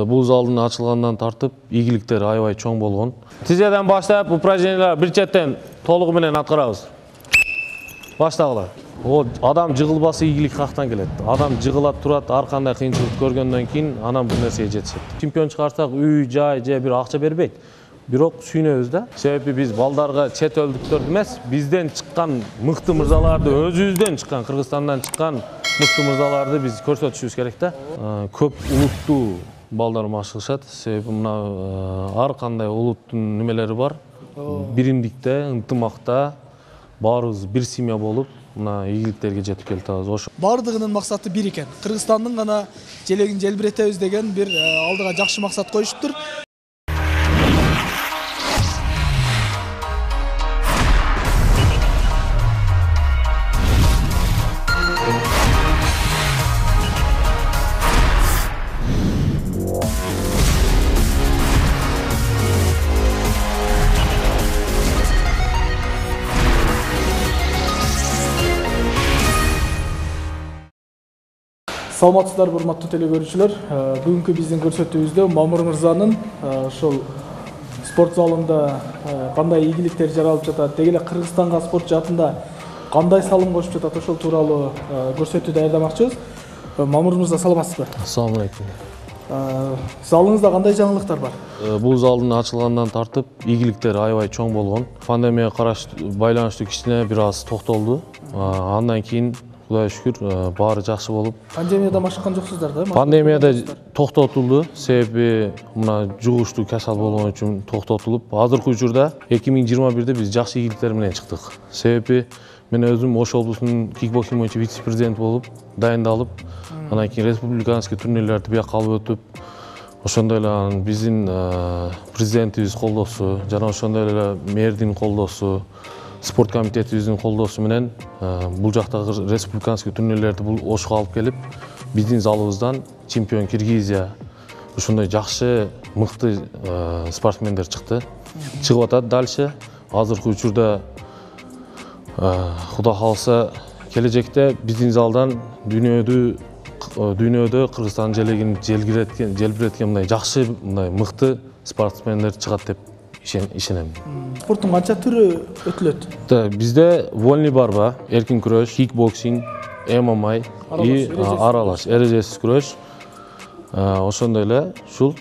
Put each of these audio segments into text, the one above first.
Бул залдын ачылгандан тартып ийгиликтери аябай чоң болгон. Тизеден баштап упражнениялар бир четтен толугу менен аткарабыз. Баштагыла. Адам жыгылбасы ийгилик кактан келет. Адам жыгылат турат, ар кандай кыйынчылык көргөндөн кийин анан бул нерсеге жетишет. Чемпион чыгарсак үй, жай, же бир акча бербейт. Бирок сүйүнөбүз да. Себеби биз балдарга чет элдиктөрдү эмес, бизден чыккан мыкты мырзаларды, өзүбүздөн чыккан, Кыргызстандан чыккан мыкты мырзаларды биз көрсөтүшүбүз керек да. Көп улуттуу балдар машыгышат. Себеби мына ар кандай улуттун немелери бар. Биримдикте, ынтымакта баарыбыз бир семья болуп, мына ийгиликтерге жетип келатабыз. Ошо. Бардыгынын максаты бир экен. Кыргызстандын гана желегин желбиретебиз деген бир алдыга жакшы максат коюшуптур. Саламатсыздар, урматтуу теле көрүүчүлөр. Бүгүнкү биздин көрсөтүүбүздө Мамыр мырзанын ошол спорт залында кандай ийгиликтер жаралып жатат, деги эле Кыргызстанга спорт жаатында кандай салым кошуп жатат, ошол тууралуу көрсөтүү даярдамакчыбыз. Мамыр мырза, саламатсызбы? Assalamu alaikum. Залыңызда кандай жаңылыктар бар? Бул залдын ачылгандан тартып ийгиликтери аябай чоң болгон. Пандемияга байланыштуу кичине бир аз токтолду. Андан кийин Кудайга шүкүр баары жакшы болуп. Пандемияда машыккан жоксуздар да? Пандемияда токтотулду. Себеби мына жугуштуу касал болгон үчүн токтотулуп, азыркы учурда 2021-де биз жакшы ийгиликтер менен чыктык. Себеби мен өзүм Ош облусунун кикбоксинг боюнча вице-президент болуп, дайындалып, андан кийин республиканский турнирлерди бияка алып өтүп, ошондой эле биздин президентибиз колдоосу жана ошондой эле мэрдин колдоосу, спорт комитетибиздин колдоосу менен бул жактагы республиканский турнирлерди бул Ошко алып келип, биздин залыбыздан чемпион Киргизия, ошондой жакшы мыкты спортсмендер чыкты. Чыгып атат дальше. Азыркы учурда Кудай кааласа келечекте биздин залдан дүйнөдө Кыргызстан желегин желбиреткен мындай жакшы, мындай мыкты спортсмендер чыгат деп ишенем. Спорттун канча түрү өтүлөт? Бизде вольный борьба, эркин күрөш, кикбоксинг, ММА и аралаш, эрежесиз күрөш. Ошондой эле ушул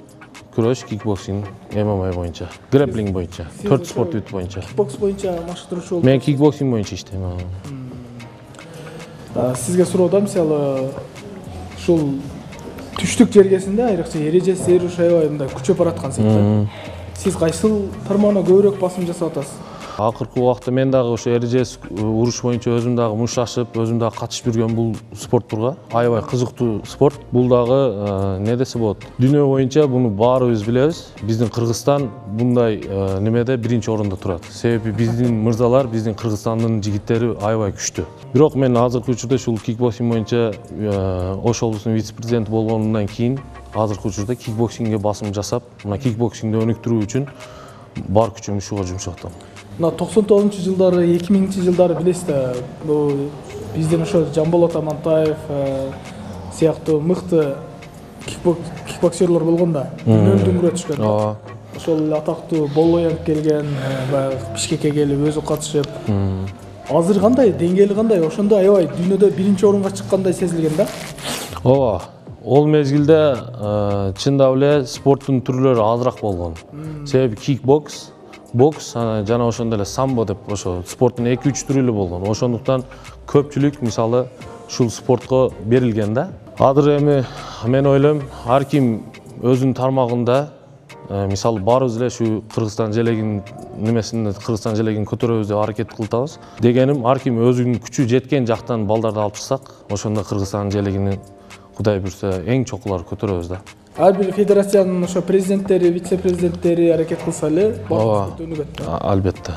күрөш, кикбоксинг, ММА боюнча, грэпплинг боюнча, 4 спорт бүт боюнча. Кикбокс боюнча машыктыруучу болуп. Мен кикбоксинг боюнча иштейм. Сизге суроода мисалы ушул түштүк жергесинде айрыкча эрежесиз эруш аябай мындай күчөп бараткан сыяктуу. Сиз кайсыл тармагына көбүрөөк басым жасап атасыз? Акыркы убакта мен дагы ошо эрежесиз уруш боюнча өзүм дагы мушташып, өзүм дагы катышып жүргөн бул спорт турга. Аябай кызыктуу спорт. Бул дагы не десе болот. Дүйнө боюнча буну баарыбыз билебиз. Биздин Кыргызстан bunday немеде биринчи орунда турат. Себеби биздин мырзалар, биздин Кыргызстандын жигиттери аябай күчтүү. Бирок мен азыркы учурда ушул кикбоксинг боюнча Ош облусунун вице-президенти болгондон кийин азыркы учурда кикбоксингге басым жасап, мына кикбоксингди өнүктүрүү үчүн бар күчүмдү ушуга жумшап атам. Мына 99-жылдары, 2000-жылдары билесиз да, бизден ошо Жамболот Амантаев сыяктуу мыкты кикбоксерлор болгон да, дүйнөнү дүңгүрөтүшкөн. Ошол атактуу Болоянг келген, Бишкекке келип өзү катышып. Азыр кандай, деңгээли кандай? Ошондо аябай дүйнөдө биринчи орунга чыккандай сезилген да? Ооба. Ол мезгилде чындап эле спорттун түрлөрү азыраак болгон. Себеби кикбокс, бокс жана ошондой эле самбо деп ошо спорттун 2-3 түрү эле болгон. Ошондуктан көпчүлүк мисалы ушул спортко берилген да. Азыр эми мен ойлойм, ар ким өзүнүн тармагында мисалы баарыбыз эле ушу Кыргызстан желегин немесинде Кыргызстан желегин көтөрөбүз деп аракет кылтабыз. Дегеним ар ким өзүнүн күчү жеткен жактан балдарды алып чыксак, ошондо Кыргызстан желегини Кудай буйрса эң чокулар көтөрөбүз да. Ар бир федерациянын ошо президенттери, вице-президенттери аракет кылса эле баары өнүгөт. Албетте.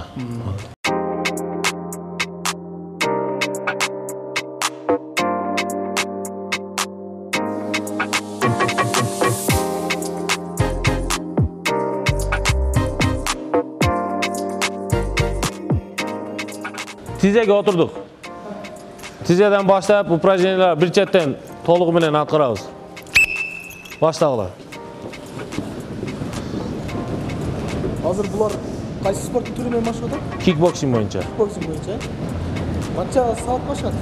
Тизеге отурдук. Тизеден баштап упражнениялар бир четтен толугу менен аткарабыз. Баштагыла. Азыр булар кайсы спорттун түрү менен машык атат? Кикбоксинг боюнча. Боксинг боюнча. Канча саат машат?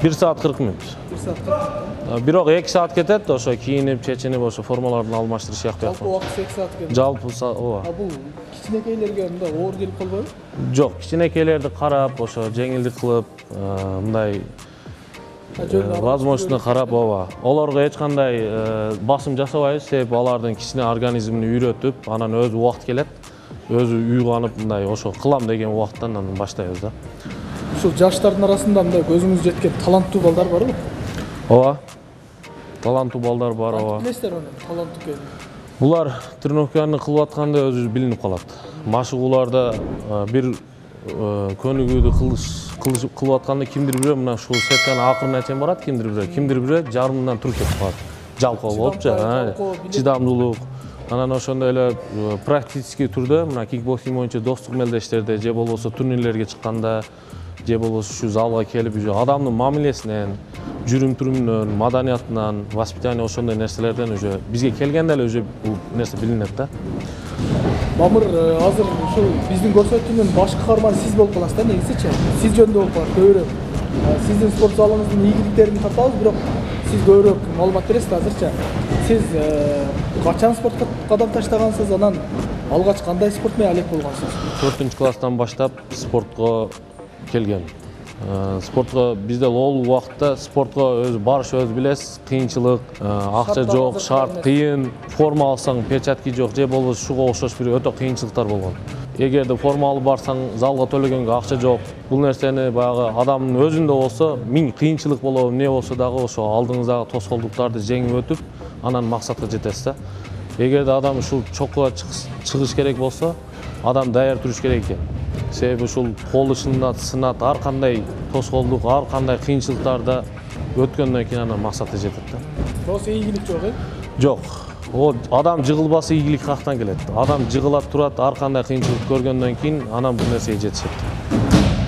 1 saat 40 minut. 1 saat 40 minut. Бирок 2 saat кетет, ошо кийинип, чечинип, ошо формалардын алмаштырыш сыяктуу. Жалпы убакыты 2 saat кетет. Жалпы ооба. Бул кичинекейлерге мындай оор келип калбайбы? Жок, кичинекейлерди карап, ошо жеңилдик кылып, мындай возможностуна карап, ооба. Олорго эч кандай басым жасабайбыз, себеби алардын кичине организмин үйрөтүп, анан өзү убакыт келет, өзү уйганып мындай ошо кылам деген убакыттан анан баштайбыз да. Ушул жаштардын арасында мындай көзүңүз жеткен таланттуу балдар барбы? Ооба. Таланттуу балдар бар, ооба. Билесиздер аны, таланттуу экенин. Булар тренировканы кылып атканда өзү билинип калат. Машыгууларда бир көнүгүүдү кылып атканда кимдир бирөө мына ушул сетканын акырына чейин барат, кимдир бирөө жарымынан туруп кетип калат. Жалкоо болупчу, чыдамдуулук. Анан ошондой эле практический түрдө мына кикбоксинг боюнча достук мелдештерде же болбосо турнирлерге чыкканда же болбосо ушу залга келип уже адамдын мамилесинен, жүрүм-турумунан, маданиятынан, воспитание ошондой нерселерден уже бизге келгенде эле уже бул нерсе билинет да. Мамыр азыр ушул биздин көрсөтүүнүн башкы каарманы сиз болуп каласыз да негизичи. Сиз жөнүндө болуп калат көбүрөөк. Сиздин спорт залыңыздын ийгиликтерин тартабыз, бирок сиз көбүрөөк маалымат бересиз азырча. Сиз качан спортко кадам таштагансыз, анан алгач кандай спорт менен алек болгонсуз? 4-класстан баштап спортко келгем. Спортко бизде ол убакытта спортко өзү барыш өзү билесиз, кыйынчылык, акча жок, шарт кыйын, форма алсаң печатки жок, же болбосо ушуга окшош бир өтө кыйынчылыктар болгон. Эгерде форма алып барсаң, залга төлөгөнгө акча жок. Бул нерсени баягы адамдын өзүндө болсо, миң кыйынчылык болобу, эмне болсо дагы ошо алдыңыздагы тоскоолдуктарды жеңип өтүп, анан максатка жетесиз да. Эгерде адам ушул чокко чыгыш керек болсо, адам даяр туруш керек экен. Себеби ушул кол сынат, ар кандай тоскоолдук, ар кандай кыйынчылыктарда өткөндөн кийин анан максатка жетет да. Просто ийгилик жок, Жок. О адам жыгылбасы ийгилик кактан келет. Адам жыгылат турат, ар кандай кыйынчылык көргөндөн кийин анан бул нерсеге жетишет.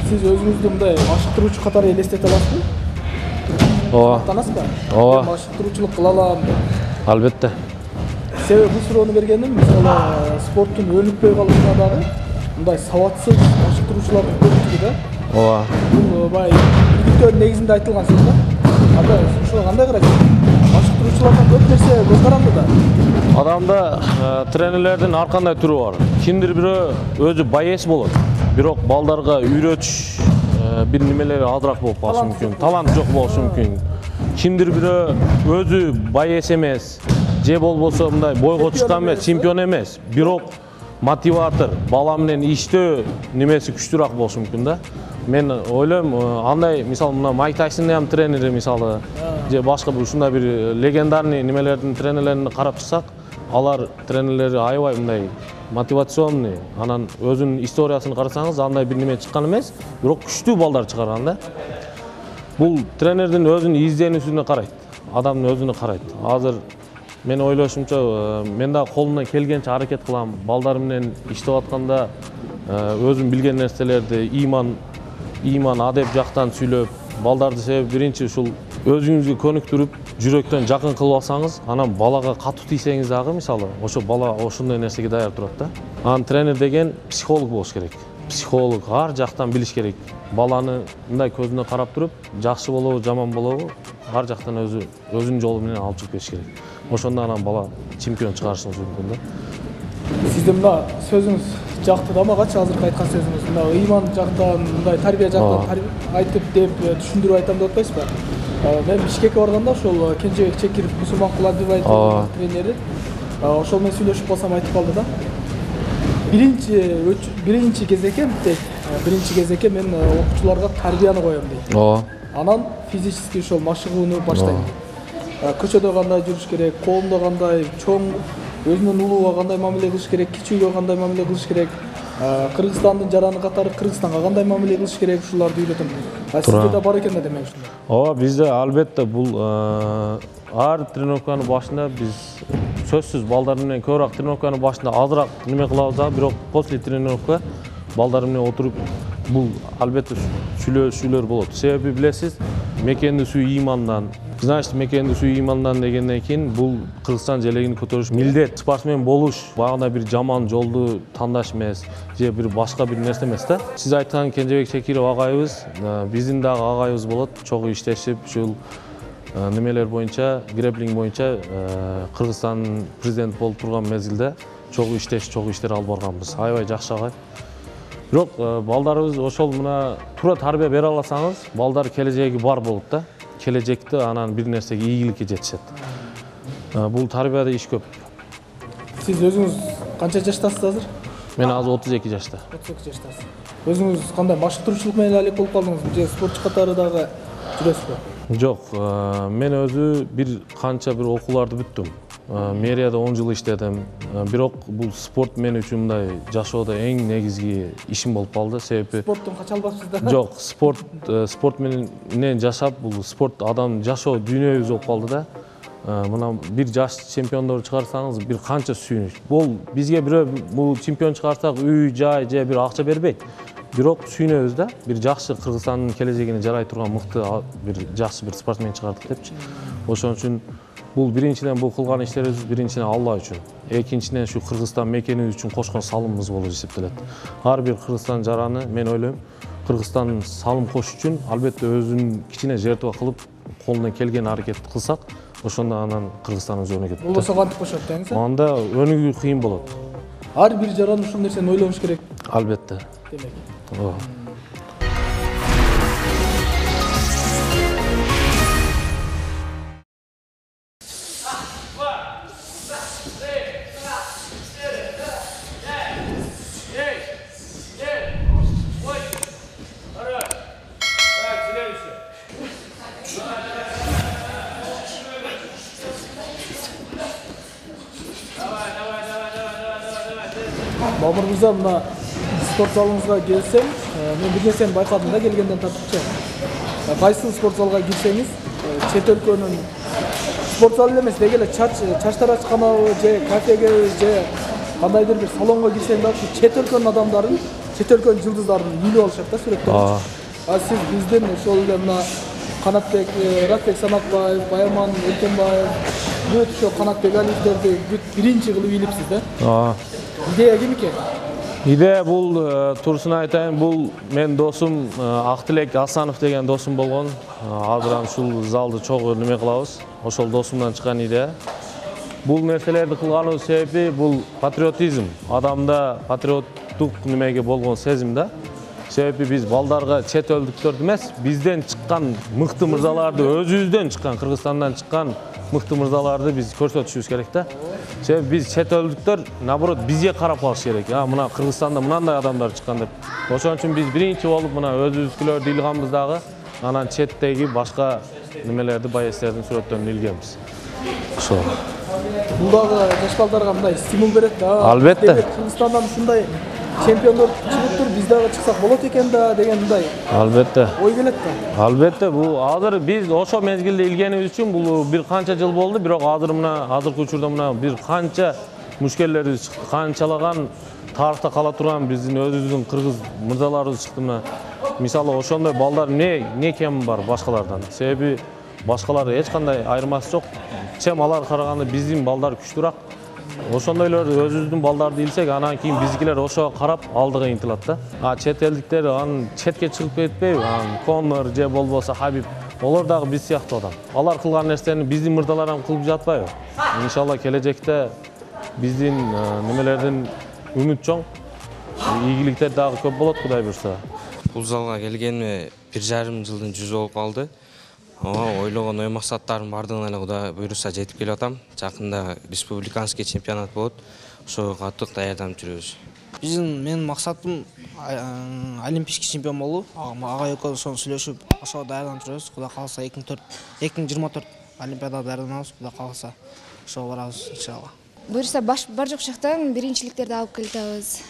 Сиз өзүңүздү мындай машыктыруучу катары элестете аласызбы? Ооба. Танасызбы? Ооба. Машыктыруучулук кыла алам деп. Албетте. Себеби бул суроону бергеним, мисалы спорттун өнүкпөй калышына дагы мындай сабатсыз машыктыруучулардын көпчүлүгү да. Ооба. Бул бай иликтөө негизинде айтылган сөз да. Анда ушуга кандай карайсыз? Машыктыруучулардан көп нерсе көз каранды да. Адамда тренерлердин ар кандай түрү бар. Кимдир бирөө өзү боец болот, бирок балдарга үйрөтүш бир немелери азыраак болуп калышы мүмкүн. Талант жок болушу мүмкүн. Кимдир бирөө өзү боец эмес, же болбосо мындай бойго чыккан эмес, чемпион эмес, бирок мотиватор, бала менен иштөө немеси күчтүүрөөк болушу мүмкүн да. Мен ойлойм, андай мисалы мына Майк Тайсондун тренери мисалы же башка ушундай бир легендарный немелердин тренерлерин карап чыксак, алар тренерлери аябай мындай мотивационный, анан өзүнүн историясын карасаңыз, андай бир неме чыккан эмес, бирок күчтүү балдар чыгарган да. Бул тренердин өзүнүн изденүүсүнө карайт, адамдын өзүнө карайт. Азыр мен ойлошумча, мен да колумдан келгенче аракет кылам, балдар менен иштеп атканда өзүм билген нерселерди иман адеп жактан сүйлөп, балдарды себеби биринчи ушул өзүңүзгө көнүктүрүп, жүрөктөн жакын кылып алсаңыз, анан балага катуу тийсеңиз дагы мисалы, ошо бала ошондой нерсеге даяр турат да. Анан тренер деген психолог болуш керек. Психолог ар жактан билиш керек. Баланы мындай көзүнө карап туруп, жакшы болобу, жаман болобу, ар жактан өзүнүн жолу менен алып чыгып кетиш керек. Ошондо анан бала чемпион чыгарышыңыз мүмкүн да. Сиздин мына сөзүңүз жакты да магачы азыркы айткан сөзүңүз. Мына ыйман жактан, мындай тарбия жактан айтып деп түшүндүрүп айтам деп атпайсызбы? Мен Бишкекке барганда ошол Кенжебек Чекиров Мусулман Куладыбаевдин тренери ошол менен сүйлөшүп калсам айтып калды да. Биринчи кезекке мен окуучуларга тарбияны коем дейт. Ооба. Анан физический ошол машыгууну баштайм. Көчөдө кандай жүрүш керек, коомдо кандай, чоң өзүнүн улууга кандай мамиле кылыш керек, кичүүгө кандай мамиле кылыш керек, Кыргызстандын жараны катары Кыргызстанга кандай мамиле кылыш керек, ушуларды үйрөтөм. Сизде да бар экен да демек ушундай. Ооба, бизде албетте бул ар тренировканын башында биз сөзсүз балдар менен көбүрөөк тренировканын башында азыраак неме кылабыз да, бирок после тренировка балдар менен отуруп бул албетте сүйлөшүүлөр болот. Себеби билесиз, мекенди сүү имандан, Значит, мекенди суу ыймандан дегенден кийин бул Кыргызстан желегин көтөрүш милдет. Спортсмен болуш багына бир жаман жолду тандаш эмес, же бир башка бир нерсе эмес да. Сиз айткан Кенжебек Чекиров агайыбыз, биздин дагы агайыбыз болот. Чогуу иштешип, ушул немелер боюнча, грэплинг боюнча Кыргызстан президент болуп турган мезгилде чогуу иштер алып барганбыз. Аябай жакшы агай. Бирок балдарыбыз ошол мына туура тарбия бере алсаңыз, балдар келечеги бар болот да. Келечекте анан бир нерсеге ийгиликке жетишет. Бул тарбияда иш көп. Сиз өзүңүз канча жаштасыз азыр? Мен азыр 32 жашта. 32 жаштасыз. Өзүңүз кандай машыктыруучулук менен алек болуп калдыңызбы же спортчу катары дагы жүрөсүзбү? Жок, мен өзү бир канча бир окууларды бүттүм. Мэрияда 10 жыл иштедим. Бирок бул спорт мен үчүн мындай жашоодо эң негизги ишим болуп калды. Себеби Спорттон кача албапсыз да? жок, спорт менен жашап, бул спорт адам жашоо дүйнөбүз болуп калды да. Мына бир жаш чемпиондорду чыгарсаңыз, бир канча сүйүнүч. Бул бизге бирөө бул чемпион чыгарсак, үй, жай же бир акча бербейт. Бирок сүйүнөбүз да. Бир жакшы Кыргызстандын келечегине жарай турган мыкты бир жакшы бир спортсмен чыгардык депчи. Ошон үчүн бул биринчиден бул кылган иштерибиз биринчиден Алла үчүн, экинчиден ушу Кыргызстан мекенибиз үчүн кошкон салымыбыз болуп эсептелет. Ар бир Кыргызстан жараны мен ойлойм, Кыргызстан салым кош үчүн албетте өзүнүн кичине жертва кылып, колунан келген аракетти кылсак, ошондо анан Кыргызстандын өнүгөт. Болбосо кантип кошот деңиз? Анда өнүгүү кыйын болот. Ар бир жаран ушул нерсени ойлонуш керек. Албетте. Демек. Мамыр мырза, мына спорт залыңызга келсем, мен бир нерсени байкадым да келгенден тартыпчы. Кайсы спорт залга кирсеңиз, чет өлкөнүн спорт залы эле эмес, деги эле чачтар ачканабы же кафеге же кандайдыр бир салонго кирсең да чет өлкөнүн адамдарын, чет өлкөнүн жылдыздарын үйлөп алышат да сүрөттөрүн. Сиз биздин ошол эле мына Канатбек, Ратбек Санатбаев, Баяман Эркенбаев, бүт ошо Канатбек Алиевтерди бүт биринчи кылып үйлөпсүз да. Идея кимики? Идея бул турсун айтайын, бул мен досум Актилек Асанов деген досум болгон. Азыр ушул залды чогуу неме кылабыз. Ошол досумдан чыккан идея. Бул нерселерди кылганыбыз себеби бул патриотизм. Адамда патриоттук немеге болгон сезим да. Себеби биз балдарга чет өлдүктөрдү эмес, бизден чыккан мыкты мырзаларды, өзүбүздөн чыккан, Кыргызстандан чыккан мыкты мырзаларды биз көрсөтүшүбүз керек да. Себеби биз чет өлдүктөр, наоборот, бизге карап калыш керек. Мына Кыргызстанда мындай адамдар чыккан деп. Ошон үчүн биз биринчи болуп мына өзүбүзгүлөрдү илганбыз дагы, анан четтеги башка немелерди, байестердин сүрөттөрүн илгенбиз. Ошол. Бул дагы жаш балдарга мындай стимул берет да. Албетте. Кыргызстандан ушундай чемпиондор чыгып тур, биз дагы чыксак болот экен да деген мындай. Албетте. Ой келет да. Албетте, бул азыр биз ошо мезгилде илгенибиз үчүн бул бир канча жыл болду, бирок азыркы учурда мына бир канча мушкелерибиз чыкты, канчалаган тарыхта кала турган биздин өзүбүздүн кыргыз мырзаларыбыз чыкты мына. Мисалы ошондой балдар не кем бар башкалардан. Себеби башкалар эч кандай айырмасы жок. Чем алар караганда биздин балдар күчтүүрөөк. Ошондойлор өзүбүздүн балдарды илсек, анан кийин биздикилер ошого карап алдыга интилат да. Чет элдиктер анын четке чыгып кетпейби? Конор же болбосо Хабиб, олар дагы биз сыяктуу адам. Алар кылган нерсени биздин мырзалар ham кылып жатпайбы? Иншалла келечекте биздин немелердин үмүт чоң. Ийгиликтер дагы көп болот, Кудай буйрса. Бул залга келгениме 1,5 жылдын жүзү болуп калды. Ойлогон ой максаттарым бардыгына эле Кудай буйруса жетип келатам. Жакында республиканский чемпионат болот. Ошого катык даярданып жүрөбүз. Менин максатым олимпийский чемпион болуу. Ага экөөбүз ошону сүйлөшүп, ошого даярданып жүрөбүз. Кудай кааласа 2024 олимпиадага даярданабыз. Кудай кааласа ошого барабыз иншалла. Буюрса бар жок жактан биринчиликтерди алып келебиз.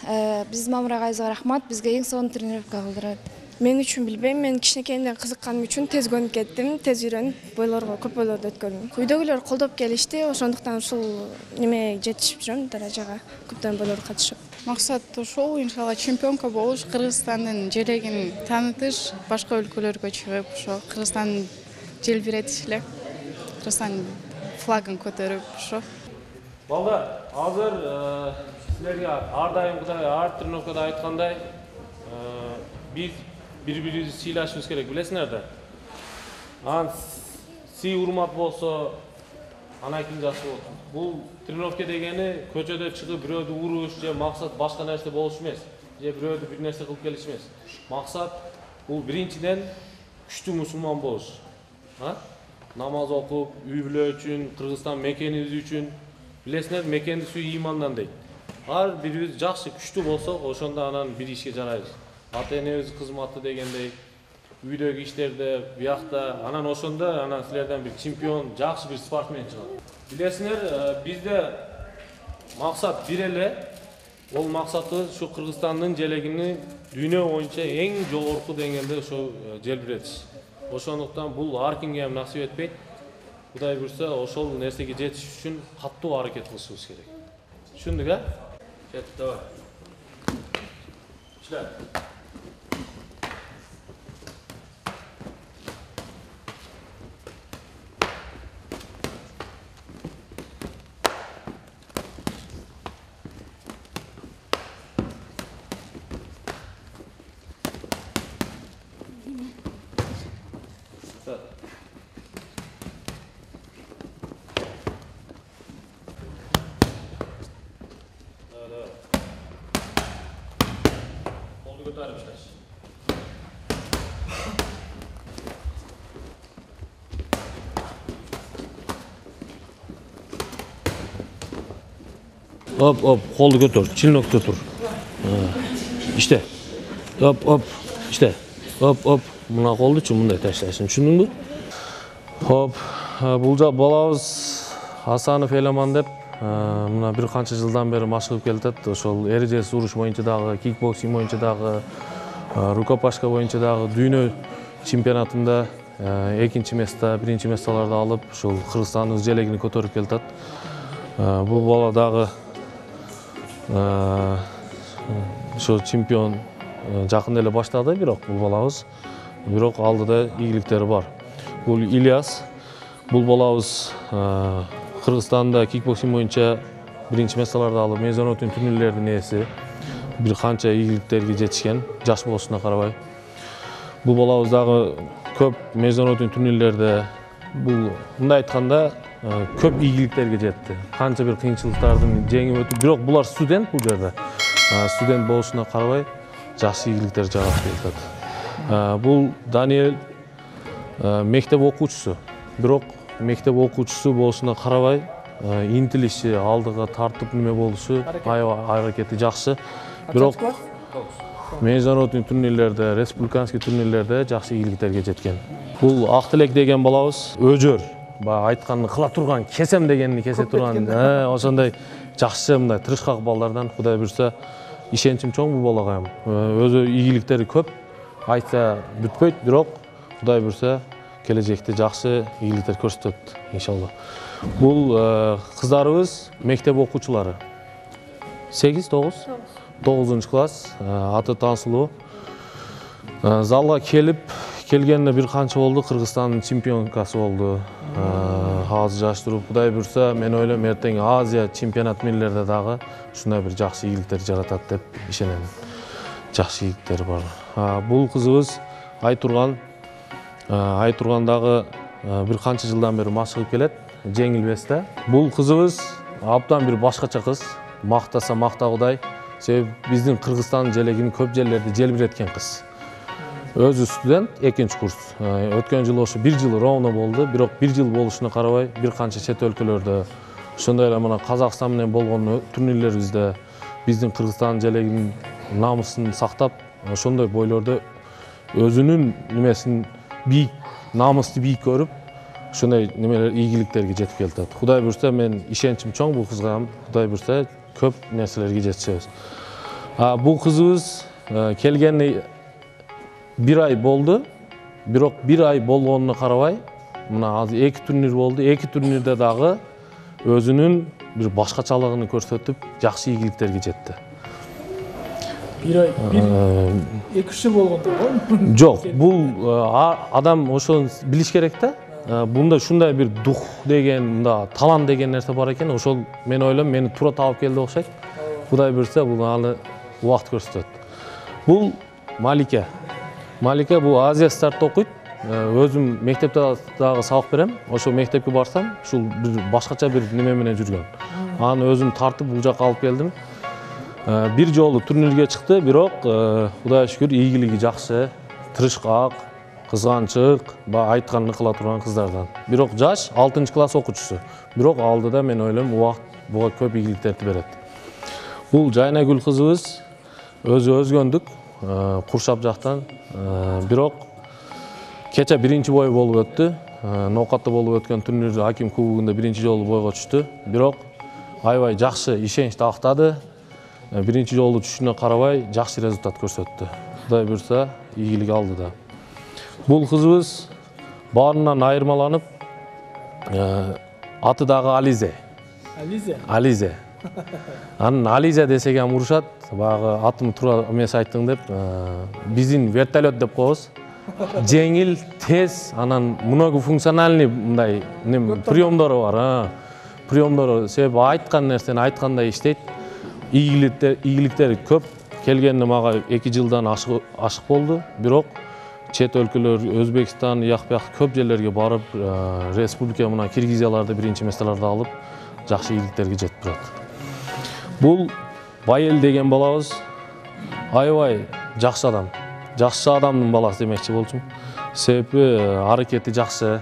Биз Мамыр агайыбызга рахмат, бизге эң сонун тренировка кылдырат. Мен үчүн билбейм, мен кичинекейимден кызыкканым үчүн тез көнүп кеттим, тез үйрөнүп, көп бойлорду өткөрдүм. Үйдөгүлөр колдоп келишти, ошондуктан ушул неме жетишип жүрөм даражага, көптөн бойлор катышып. Максат ошол, иншалла чемпионка болуш, Кыргызстандын желегин таанытыш, башка өлкөлөргө чыгып, ошо Кыргызстан желбиретиш эле. Кыргызстан флагын көтөрүп ошо. Балдар, азыр силерге ар дайым Кудай ар тренировкада айткандай, биз бири-бирибизди сыйлашыбыз керек, билесиңер да. Анан сый урмат болсо, анан кийин жакшы болот. Бул тренировка дегени көчөдө чыгып бирөөдү уруш же максат башка нерсе болуш эмес, же бирөөдү бир нерсе кылып келиш эмес. Максат бул биринчиден күчтүү мусулман болуш. Намаз окуп, үй бүлө үчүн, Кыргызстан мекенибиз үчүн. Билесиңер, мекенди сүй имандан дейт. Ар бирибиз жакшы күчтүү болсок, ошондо анан бир ишке жарайбыз. Ата-энебиз кызматы дегендей, үйдөгү иштерде, биякта, анан ошондо анан силерден бир чемпион, жакшы бир спортсмен чыгат. Билесиңер, бизде максат бир эле. Ол максаты ушу Кыргызстандын желегини дүйнө боюнча эң жогорку деңгээлде ошо желбиретиш. Ошондуктан бул ар кимге насип этпейт. Кудай буйрса, ошол нерсеге жетиш үчүн каттуу аракет кылышыбыз керек. Түшүндүк, а? Кеттик, давай. Ишле. Hop hop, kolu götür, çilnokta tur. İşte. Hop hop, işte. Hop hop. Buna koldu için bunday taşlarsın. Düşündün mü? Hop. Bulca balabız Hasanov Eleman dep mına bir kança жылдан beri машыгып келатат. Ошол эрежеси уруш боюнча дагы, кикбоксинг боюнча дагы, рукопашка боюнча дагы дүйнө чемпионатында экинчи место, биринчи местолорду алып, ошол Кыргызстандын желегин көтөрүп келатат. Бул бала дагы ошо чемпион жакында эле баштады, бирок бул балабыз бирок алдыда ийгиликтери бар. Бул Ильяс, бул балабыз Кыргызстанда кикбоксинг боюнча биринчи местолорду алып, международный турнирлердин ээси, бир канча ийгиликтерге жетишкен, жаш болушуна карабай. Бул балабыз дагы көп международный турнирлерде, бул мындай айтканда көп ийгиликтерге жетти. Канча бир кыйынчылыктардын жеңип өтүп, бирок булар студент бул жерде. Студент болушуна карабай, жакшы ийгиликтер жаратып келет. Бул Даниэль мектеп окуучусу. Бирок мектеп окуучусу болушуна карабай, интилиши, алдыга тартып неме болушу, аракети жакшы. Бирок международный турнирлерде, республиканский турнирлерде жакшы ийгиликтерге жеткен. Бул Актилек деген балабыз өжөр. Айтканды кыла турган, кесем дегенди кесе турган, ошондой жакшы мындай тырышкак балдардан Кудай буйрса ишеничим чоң бул балага. Өзү ийгиликтери көп, айтса бүтпөйт, бирок Кудай буйрса келечекте жакшы ийгиликтер көрсөтөт иншалла. Бул кыздарыбыз мектеп окуучулары. 8-9 класс, аты Тансулуу. Залга келгенде бир канча болду, Кыргызстандын чемпионкасы болду. Азыр жаш туруп, Кудай буйрса, мен ойлойм эртең Азия чемпионат миллерде дагы ушундай бир жакшы ийгиликтер жаратат деп ишенем. Жакшы ийгиликтер бар. Бул кызыбыз Айтурган дагы бир канча жылдан бери машыгып келет, жеңилбесте. Бул кызыбыз абдан бир башкача кыз, мактаса мактагудай. Себеби биздин Кыргызстандын желегин көп жерлерде желбиреткен кыз. Өзү студент, 2-курс. Өткөн жылы ошо 1 жыл ровно болду, бирок 1 жыл болушуна карабай, бир канча чет өлкөлөрдө, ошондой эле мына Казакстан менен болгон турнирлерибизде биздин Кыргызстандын желегинин намысын сактап, ошондой бойлордо өзүнүн немесин бийик, намысты бийик көрүп, ошондой немелер ийгиликтерге жетип келатат. Кудай буйрса, мен ишеничим чоң бул кызга, Кудай буйрса, көп нерселерге жетишебиз. Бул кызыбыз келгенине 1 ай болду, бирок 1 ай болгонуна карабай, мына азыр 2 турнир болду. 2 турнирде дагы өзүнүн бир башкачалыгын көрсөтүп, жакшы ийгиликтерге жетти. 1 ай, 2-3 жыл болгондо го? Жок, бул адам ошону билиш керек да. Bunda şunday bir дух деген, мында талант деген нерсе бар екен. Ошол мен ойлойм, мени туура таап келди окшойт. Кудай буйрса, бул аны убакыт көрсөтөт. Бул Малика. Малика бул Азия Стартта окуйт. Өзүм мектепте дагы сабак берем. Ошо мектепке барсам, ушул бир башкача бир неме менен жүргөн. Аны өзүм тартып бул жака алып келдим. Бир жолу турнирге чыкты, бирок Кудайга шүгүр ийгилиги жакшы, тырышкак, кызганчык, айтканын кыла турган кыздардан. Бирок жаш 6-класс окуучусу. Бирок алдыда мен ойлойм, убакыт буга көп ийгиликтерди берет. Бул Жайнагүл кызыбыз өзү өзгөндүк, Куршап жактан. Бирок кече биринчи бой болуп өттү. Ноокатта болуп өткөн турнир Аким кубогунда биринчи жолу бойго түштү. Бирок аябай жакшы ишеничти актады. Биринчи жолу түшүнө карабай жакшы результат көрсөттү. Кудай буйрса, ийгилик алды да. Бул кызыбыз баарынан айырмаланып, аты дагы Ализе. Ализе. Анын Ализе десек ham урушат. Багы атым туура эмес айттың деп, биздин вертолет деп коебуз. Жеңил, тез, анан многофункциональный мындай приемдору бар. Приемдору себеби айткан нерсени айткандай иштейт. Ийгиликтери көп. Келгенине мага 2 жылдан ашык болду. Бирок чет өлкөлөр, Өзбекстан, Якпак көп жерлерге барып, республика мына Киргизияларда биринчи месталарды алып, жакшы ийгиликтерге жетип турат. Бул Байел деген балабыз аябай жакшы адам. Жакшы адамдын баласы демекчи болчумун. Себеби аракети жакшы.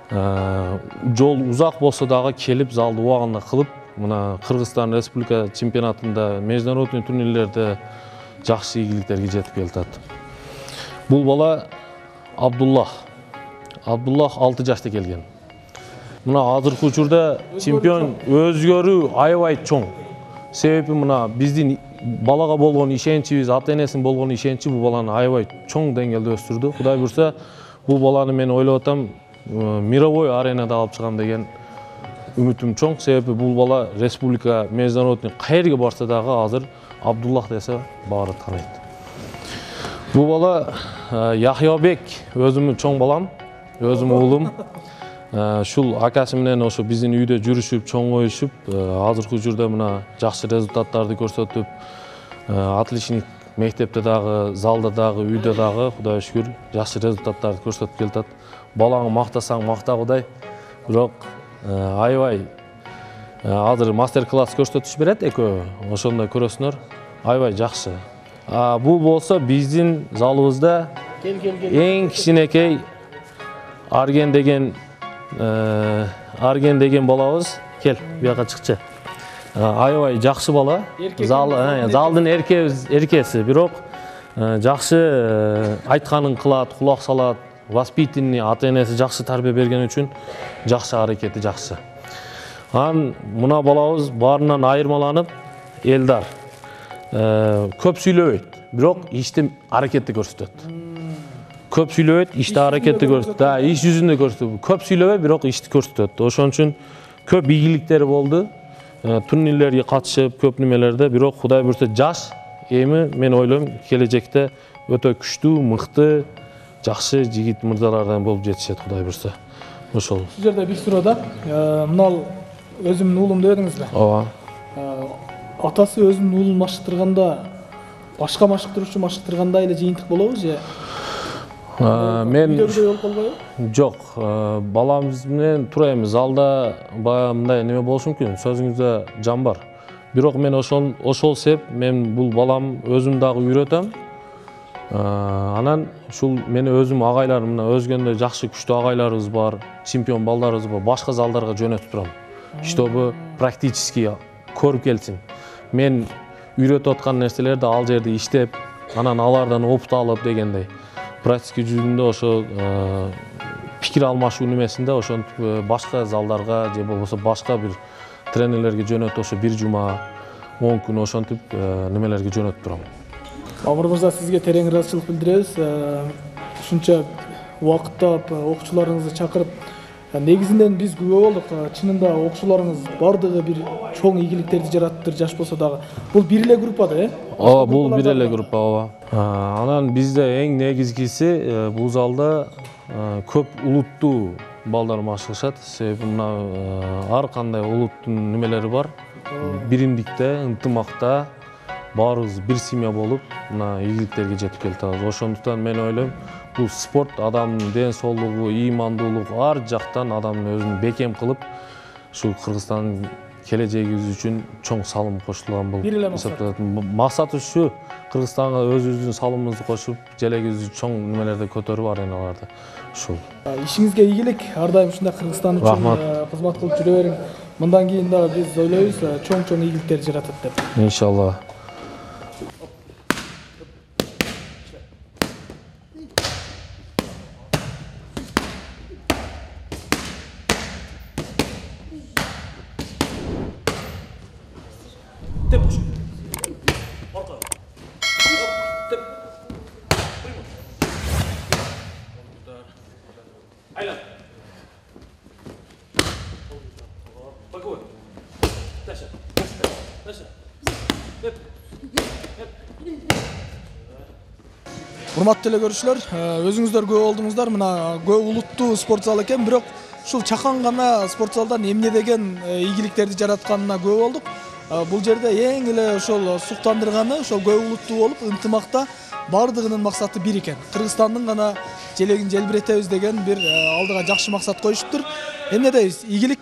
Жол узак болсо дагы келип залды убагында кылып, мына Кыргызстан Республика чемпионатында, международный турнирлерде жакшы ийгиликтерге жетип келатат. Бул бала Абдуллах. Абдуллах 6 жашта келген. Мына азыркы учурда чемпион өзгөрүү аябай чоң. Себеби мына биздин балага болгон ишеничибиз, ата-энесинин болгон ишеничи бул баланы аябай чоң деңгээлде өстүрдү. Кудай буйрса, бул баланы мен ойлоп атам, мировой аренада алып чыгам деген үмүтүм чоң. Себеби бул бала республика, международный кайерге барса дагы азыр Абдуллах десе баары тааныйт. Бул бала Яхьябек, өзүмүн чоң балам, өзүм уулум. Шул акасы менен ошо биздин үйдө жүрүшүп, чоңоюшуп, азыркы учурда мына жакшы результаттарды көрсөтүп, отличник мектепте дагы, залда дагы, үйдө дагы, Кудайга шүгүр, жакшы результаттарды көрсөтүп келатат. Балаңы мактасаң мактагудай, бирок аябай азыр мастер-класс көрсөтүш берет экөө, ошондо көрөсүңөр, аябай жакшы. Бул болсо биздин залыбызда эң кичинекей Арген деген балабыз, кел, буяка чыкчы. Аябай жакшы бала. Залдын эркеси, бирок жакшы айтканын кылат, кулак салат, воспитанный, ата-энеси жакшы тарбия берген үчүн жакшы аракети жакшы. Мына балабыз баарынан айырмаланып, Элдар. Көп сүйлөбөйт, бирок ишти аракетти көрсөтөт. Көп сүйлөбөйт, ишти аракетти көрсөтөт. Иш жүзүндө көрсөтөт. Көп сүйлөбөй, бирок ишти көрсөтөт. Ошон үчүн көп ийгиликтери болду. Турнирлерге катышып, көп немелерде, бирок Кудай буйрса жаш, эми мен ойлойм келечекте өтө күчтүү, мыкты, жакшы жигит мырзалардан болуп жетишет Кудай буйрса. Ошол. Бул жерде бир суроо да. Мына өзүмдүн уулум дедиңизби? Ооба. Атасы өзүнүн уулун машыктырганда, башка машыктыруучу машыктырганда эле жыйынтык болобу же? Мен Үйдөгүдөй болуп калбайбы? жок, баламыз менен туура эми залда баягы мындай неме болушу мүмкүн, сөзүңүздө жан бар. Бирок мен ошол себеп мен бул балам өзүм дагы үйрөтөм. Анан ушул мени өзүм агайларым, мына өзгөндө жакшы күчтүү агайларыбыз бар, чемпион балдарыбыз бар, башка залдарга жөнөтүп турам. Чтобы практически көрүп келсин. Мен үйрөтүп аткан нерселерди ал жерде иштеп, анан алардан опыт алып дегендей. Практика жүзүндө ошо пикир алмашуу немесинде ошентип башка залдарга же болбосо башка бир тренерлерге жөнөтүп, ошо бир жума, 10 күн ошентип немелерге жөнөтүп турам. Мамыр мырза, сизге терең ыраазычылык билдиребиз. Ушунча убакыттап окуучуларыңызды чакырып, негизинен биз күбө болдук. Чынында окуучуларыңыз бардыгы бир чоң ийгиликтерди жараттыр, жаш болсо дагы. Бул бир эле группада, Ооба, бул бир эле группа, ооба. Анан бизде эң негизгиси бул залда көп улуттуу балдар машыгышат. Себеби мына ар кандай улуттун немелери бар. Биримдикте, ынтымакта баарыбыз бир семья болуп, мына ийгиликтерге жетип келатабыз. Ошондуктан мен ойлойм, бул спорт адамдын ден соолугу, ыймандуулугу ар жактан адамдын өзүн бекем кылып, ушу Кыргызстандын келечегибиз үчүн чоң салым кошулган болуп Бир эле максат. эсептелет. Максат ушу Кыргызстанга өзүбүздүн салымыбызды кошуп, желегибизди чоң немелерде көтөрүп ареналарда. Ушул. Ишиңизге ийгилик, ар дайым ушундай Кыргызстан үчүн Рахмат. кызмат кылып жүрө бериң. Мындан кийин дагы биз ойлойбуз чоң ийгиликтер жаратат деп. Иншалла. Урматтуу эле көрүүчүлөр, өзүңүздөр көп болдуңуздар. Мына көп улуттуу спорт зал экен, бирок ушул чакан гана спорт залдан эмне деген ийгиликтерди жаратканына көп болдук. Бул жерде эң эле ошол суктандырганы ошол көп улуттуу болуп, ынтымакта бардыгынын максаты бир экен. Кыргызстандын гана желегин желбиретебиз деген бир алдыга жакшы максат коюшуптур. Эмне дейбиз? Ийгилик.